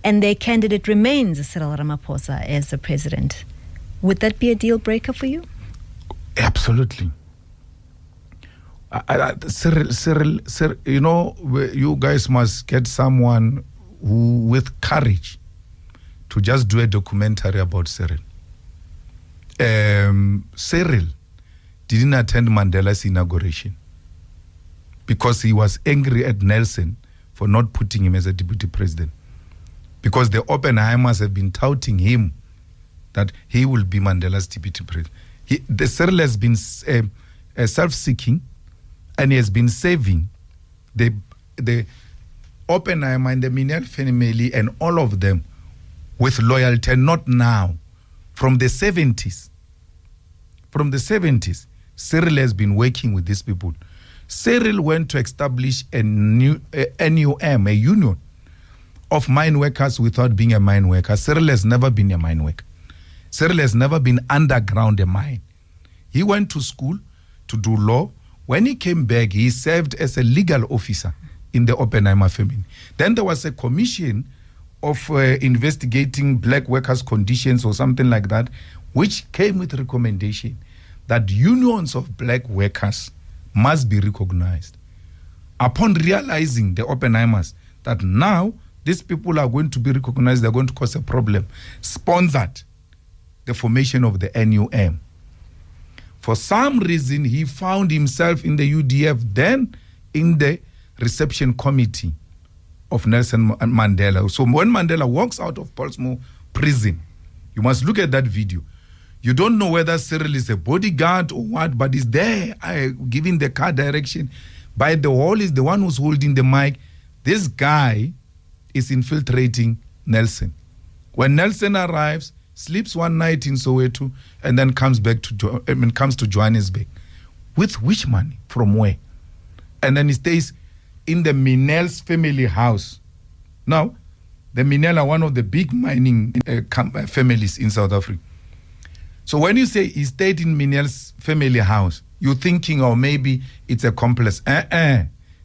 and their candidate remains Cyril Ramaphosa as the president, would that be a deal breaker for you? Absolutely. Cyril, you guys must get someone who, with courage, to just do a documentary about Cyril. Cyril didn't attend Mandela's inauguration because he was angry at Nelson for not putting him as a deputy president. Because the Oppenheimers have been touting him that he will be Mandela's deputy president. Cyril has been self-seeking, and he has been saving the Oppenheimer and the Minel family and all of them with loyalty, not now. From the 70s. From the 70s, Cyril has been working with these people. Cyril went to establish a new NUM, a union of mine workers without being a mine worker. Cyril has never been a mine worker. Cyril has never been underground a mine. He went to school to do law. When he came back, he served as a legal officer in the Oppenheimer family. Then there was a commission of investigating black workers' conditions or something like that, which came with recommendation that unions of black workers must be recognized. Upon realizing, the Oppenheimers, that now these people are going to be recognized, they're going to cause a problem, sponsored the formation of the NUM. For some reason, he found himself in the UDF, then in the reception committee of Nelson Mandela. So when Mandela walks out of Portsmouth prison, you must look at that video. You don't know whether Cyril is a bodyguard or what, but he's there giving the car direction. By the wall is the one who's holding the mic. This guy is infiltrating Nelson. When Nelson arrives, sleeps one night in Soweto, and then comes to Johannesburg. With which money? From where? And then he stays in the Minel's family house. Now, the Minel are one of the big mining families in South Africa. So when you say he stayed in Minel's family house, you're thinking, oh, maybe it's a complex.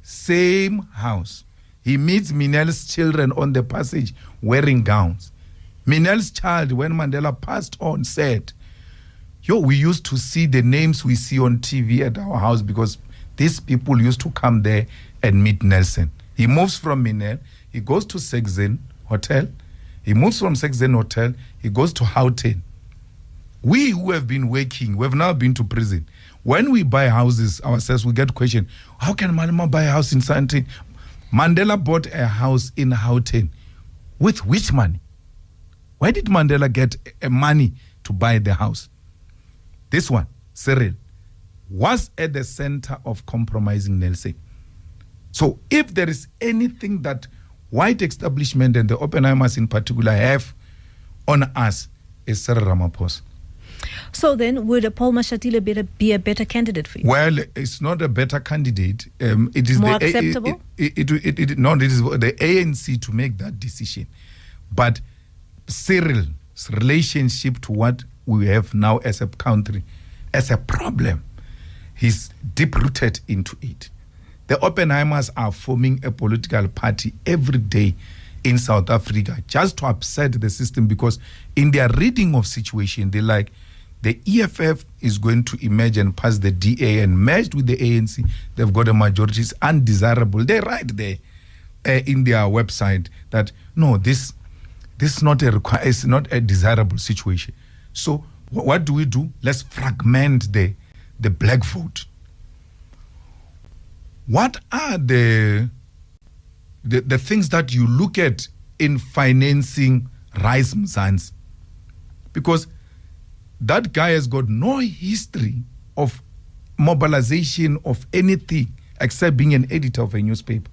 Same house. He meets Minel's children on the passage wearing gowns. Minel's child, when Mandela passed on, said, we used to see the names we see on TV at our house because these people used to come there and meet Nelson. He moves from Minel, he goes to Sexen Hotel. He moves from Sexen Hotel, he goes to Houghton. We who have been working, we have now been to prison. When we buy houses ourselves, we get questioned, how can Malema buy a house in Sandton? Mandela bought a house in Houghton. With which money? Where did Mandela get money to buy the house? This one, Cyril, was at the center of compromising Nelson. So if there is anything that white establishment and the Oppenheimers in particular have on us, is Cyril Ramaphosa. So then, would Paul Mashatile be a better candidate for you? Well, it's not a better candidate. It is more acceptable? No, it is the ANC to make that decision. But Cyril's relationship to what we have now as a country, as a problem, he's deep-rooted into it. The Oppenheimers are forming a political party every day in South Africa just to upset the system, because in their reading of situation, they like the EFF is going to emerge and pass the DA and merged with the ANC. They've got a majority. It's undesirable. They write there in their website that, no, this is not it's not a desirable situation. So what do? Let's fragment the black vote. What are the things that you look at in financing Rise Mzansi? Because that guy has got no history of mobilization of anything except being an editor of a newspaper.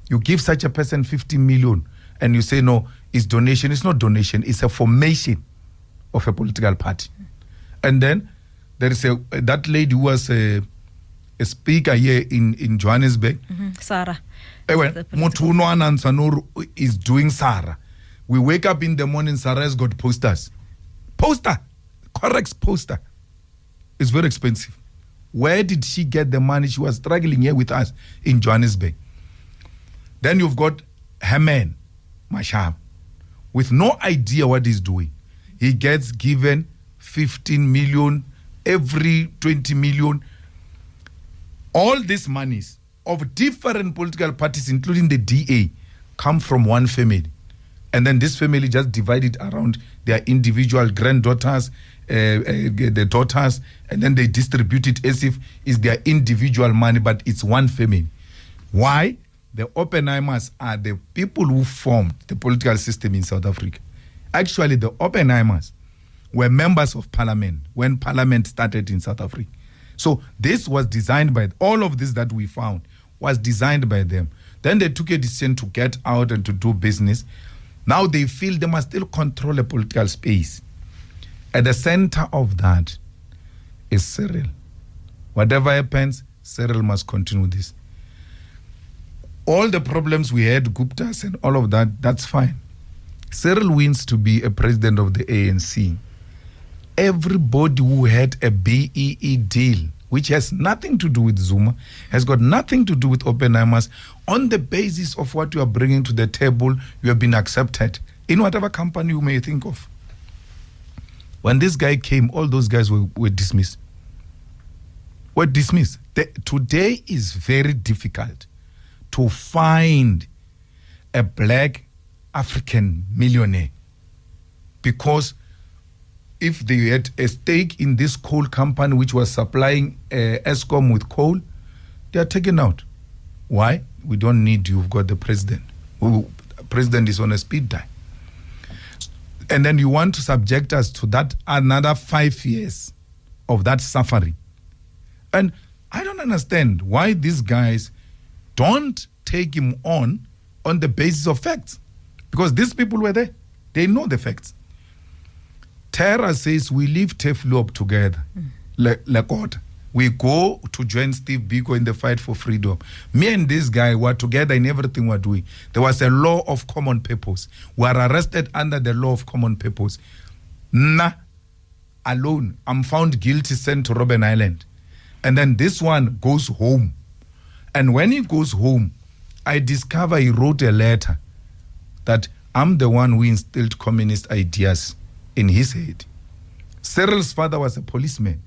You give such a person 50 million and you say, no, it's donation. It's not donation. It's a formation of a political party. And then there is that lady who was a speaker here in Johannesburg. Sarah. Mutuno Anansanur is doing Sarah. We wake up in the morning, Sarah has got posters. Correct poster. It's very expensive. Where did she get the money? She was struggling here with us in Johannesburg. Then you've got Herman Masham. with no idea what he's doing. He gets given 15 million, every 20 million. All these monies of different political parties, including the DA, come from one family. And then this family just divided around their individual granddaughters, the daughters, and then they distribute it as if it's their individual money, but it's one family. Why? The Oppenheimers are the people who formed the political system in South Africa. Actually, the Oppenheimers were members of parliament when parliament started in South Africa. So this was designed by, all of this that we found was designed by them. Then they took a decision to get out and to do business. Now they feel they must still control a political space. At the center of that is Cyril. Whatever happens, Cyril must continue this. All the problems we had, Guptas and all of that, that's fine. Cyril wins to be a president of the ANC. Everybody who had a BEE deal, which has nothing to do with Zuma, has got nothing to do with Oppenheimers, on the basis of what you are bringing to the table, you have been accepted in whatever company you may think of. When this guy came, all those guys were dismissed. Were dismissed. Today is very difficult to find a black African millionaire, because if they had a stake in this coal company which was supplying Eskom with coal, they are taken out. Why? We don't need you. We've got the president. The president is on a speed dial. And then you want to subject us to that another 5 years of that suffering. And I don't understand why these guys don't take him on the basis of facts. Because these people were there. They know the facts. Tara says we leave Teflop together. Lekota. We go to join Steve Biko in the fight for freedom. Me and this guy were together in everything we're doing. There was a law of common purpose. We are arrested under the law of common purpose. Alone, I'm found guilty, sent to Robben Island. And then this one goes home. And when he goes home, I discover he wrote a letter that I'm the one who instilled communist ideas in his head. Cyril's father was a policeman.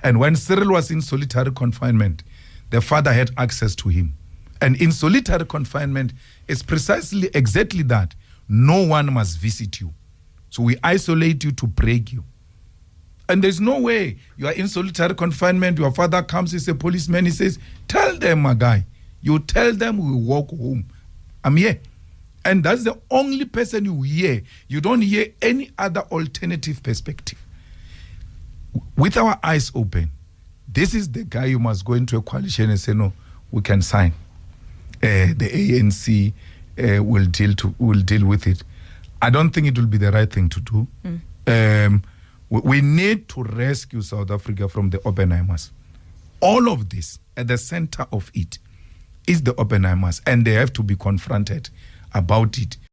And when Cyril was in solitary confinement, the father had access to him. And in solitary confinement, it's precisely exactly that. No one must visit you. So we isolate you to break you. And there's no way you are in solitary confinement, your father comes, he's a policeman, he says, tell them, my guy. You tell them we walk home. I'm here. And that's the only person you hear. You don't hear any other alternative perspective. With our eyes open, this is the guy you must go into a coalition and say, no, we can sign. The ANC will deal with it. I don't think it will be the right thing to do. We need to rescue South Africa from the Oppenheimers. All of this, at the center of it, is the Oppenheimers, and they have to be confronted about it.